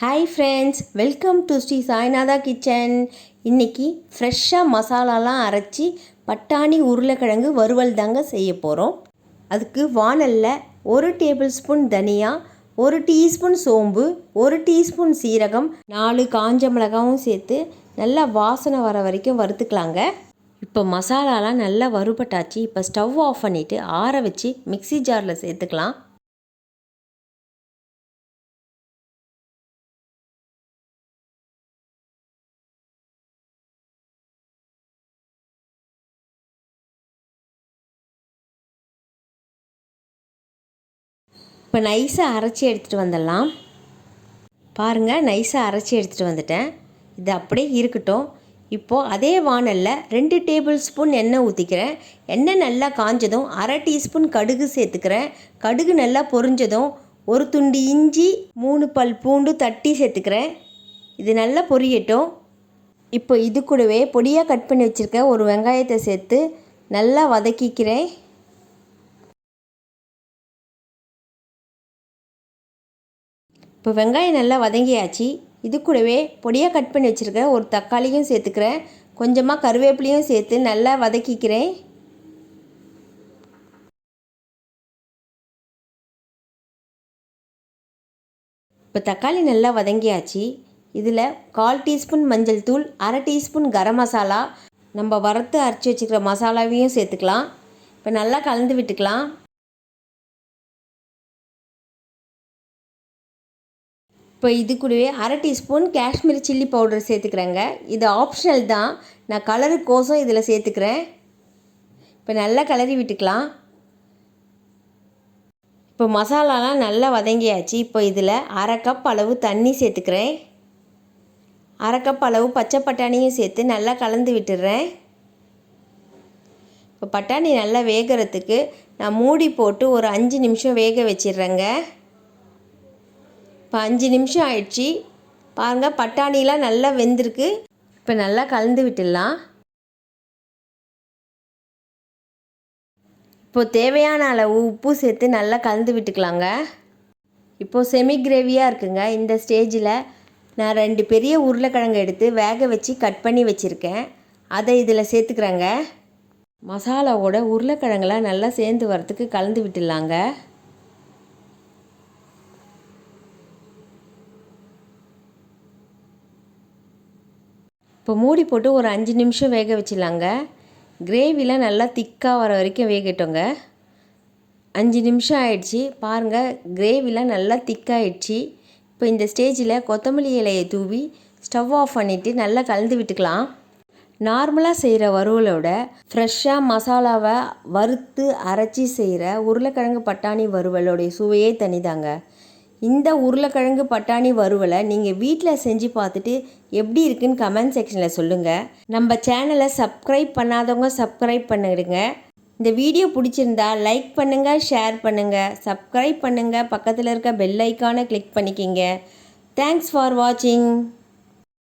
Hi friends, welcome to Shri Sainatha kitchen. இன்றைக்கி ஃப்ரெஷ்ஷாக மசாலாலாம் அரைச்சி பட்டாணி உருளைக்கிழங்கு வறுவல் தாங்க செய்ய போகிறோம். அதுக்கு வாணலில் 1 டேபிள் ஸ்பூன் தனியா, 1 டீஸ்பூன் சோம்பு, 1 டீஸ்பூன் சீரகம், 4 காஞ்ச மிளகாவும் சேர்த்து நல்லா வாசனை வர வரைக்கும் வறுத்துக்கலாங்க. இப்போ மசாலாலாம் நல்லா வறுபட்டாச்சு. இப்போ ஸ்டவ் ஆஃப் பண்ணிவிட்டு ஆற வச்சு மிக்ஸி ஜாரில் சேர்த்துக்கலாம். இப்போ நைஸாக அரைச்சி எடுத்துகிட்டு வந்துடலாம். பாருங்கள், நைஸாக அரைச்சி எடுத்துகிட்டு வந்துட்டேன். இது அப்படியே இருக்கட்டும். இப்போது அதே வாணலில் 2 டேபிள் ஸ்பூன் எண்ணெய் ஊற்றிக்கிறேன். எண்ணெய் நல்லா காஞ்சதும் 1/2 டீஸ்பூன் கடுகு சேர்த்துக்கிறேன். கடுகு நல்லா பொரிஞ்சதும் 1 துண்டு இஞ்சி, 3 பல் பூண்டு தட்டி சேர்த்துக்கிறேன். இது நல்லா பொரியட்டும். இப்போ இது கூடவே பொடியாக கட் பண்ணி வச்சுருக்க ஒரு வெங்காயத்தை சேர்த்து நல்லா வதக்கிக்கிறேன். இப்போ வெங்காயம் நல்லா வதங்கியாச்சு. இது கூடவே பொடியாக கட் பண்ணி வச்சுருக்க ஒரு தக்காளியும் சேர்த்துக்கிறேன். கொஞ்சமாக கருவேப்பிலையும் சேர்த்து நல்லா வதக்கிக்கிறேன். இப்போ தக்காளி நல்லா வதங்கியாச்சு. இதில் 1/4 டீஸ்பூன் மஞ்சள் தூள், 1/2 டீஸ்பூன் கரம் மசாலா, நம்ம வறுத்து அரைச்சி வச்சுக்கிற மசாலாவையும் சேர்த்துக்கலாம். இப்போ நல்லா கலந்து விட்டுக்கலாம். இப்போ இது கூடவே 1/2 டீஸ்பூன் காஷ்மீர் சில்லி பவுடர் சேர்த்துக்கிறேங்க. இது ஆப்ஷனல் தான், நான் கலருக்கோசம் இதில் சேர்த்துக்கிறேன். இப்போ நல்லா கிளறி விட்டுக்கலாம். இப்போ மசாலாலாம் நல்லா வதங்கியாச்சு. இப்போ இதில் 1/2 கப் அளவு தண்ணி சேர்த்துக்கிறேன். 1/2 கப் அளவு பச்சை பட்டாணியும் சேர்த்து நல்லா கலந்து விட்டுடுறேன். இப்போ பட்டாணி நல்லா வேகிறதுக்கு நான் மூடி போட்டு ஒரு 5 நிமிஷம் வேக வச்சிடுறேங்க. இப்போ 5 நிமிஷம் ஆயிடுச்சு. பாருங்கள், பட்டாணிலாம் நல்லா வெந்திருக்கு. இப்போ நல்லா கலந்து விட்டுடலாம். இப்போது தேவையான அளவு உப்பு சேர்த்து நல்லா கலந்து விட்டுக்கலாங்க. இப்போது செமி கிரேவியாக இருக்குங்க. இந்த ஸ்டேஜில் நான் 2 பெரிய உருளைக்கிழங்கு எடுத்து வேக வச்சு கட் பண்ணி வச்சுருக்கேன். அதை இதில் சேர்த்துக்கிறேங்க. மசாலாவோட உருளைக்கிழங்குலாம் நல்லா சேர்ந்து வரத்துக்கு கலந்து விட்டுடலாங்க. இப்போ மூடி போட்டு ஒரு 5 நிமிஷம் வேக வச்சிடலாங்க. கிரேவிலாம் நல்லா திக்காக வர வரைக்கும் வேகட்டோங்க. 5 நிமிஷம் ஆயிடுச்சு. பாருங்கள், கிரேவிலாம் நல்லா திக்காகிடுச்சு. இப்போ இந்த ஸ்டேஜில் கொத்தமல்லி இலையை தூவி ஸ்டவ் ஆஃப் பண்ணிவிட்டு நல்லா கலந்து விட்டுக்கலாம். நார்மலாக செய்கிற வறுவலோட ஃப்ரெஷ்ஷாக மசாலாவை வறுத்து அரைச்சி செய்கிற உருளைக்கிழங்கு பட்டாணி வறுவலோடைய சுவையே தனிதாங்க. இந்த உருளைக்கிழங்கு பட்டாணி வறுவலை நீங்கள் வீட்டில் செஞ்சு பார்த்துட்டு எப்படி இருக்குன்னு கமெண்ட் செக்ஷனில் சொல்லுங்கள். நம்ம சேனலை சப்ஸ்கிரைப் பண்ணாதவங்க சப்ஸ்கிரைப் பண்ணிடுங்க. இந்த வீடியோ பிடிச்சிருந்தா லைக் பண்ணுங்கள், ஷேர் பண்ணுங்கள், சப்ஸ்கிரைப் பண்ணுங்கள், பக்கத்தில் இருக்க பெல் ஐக்கானை கிளிக் பண்ணிக்கிங்க. தேங்க்ஸ் ஃபார் வாட்சிங்.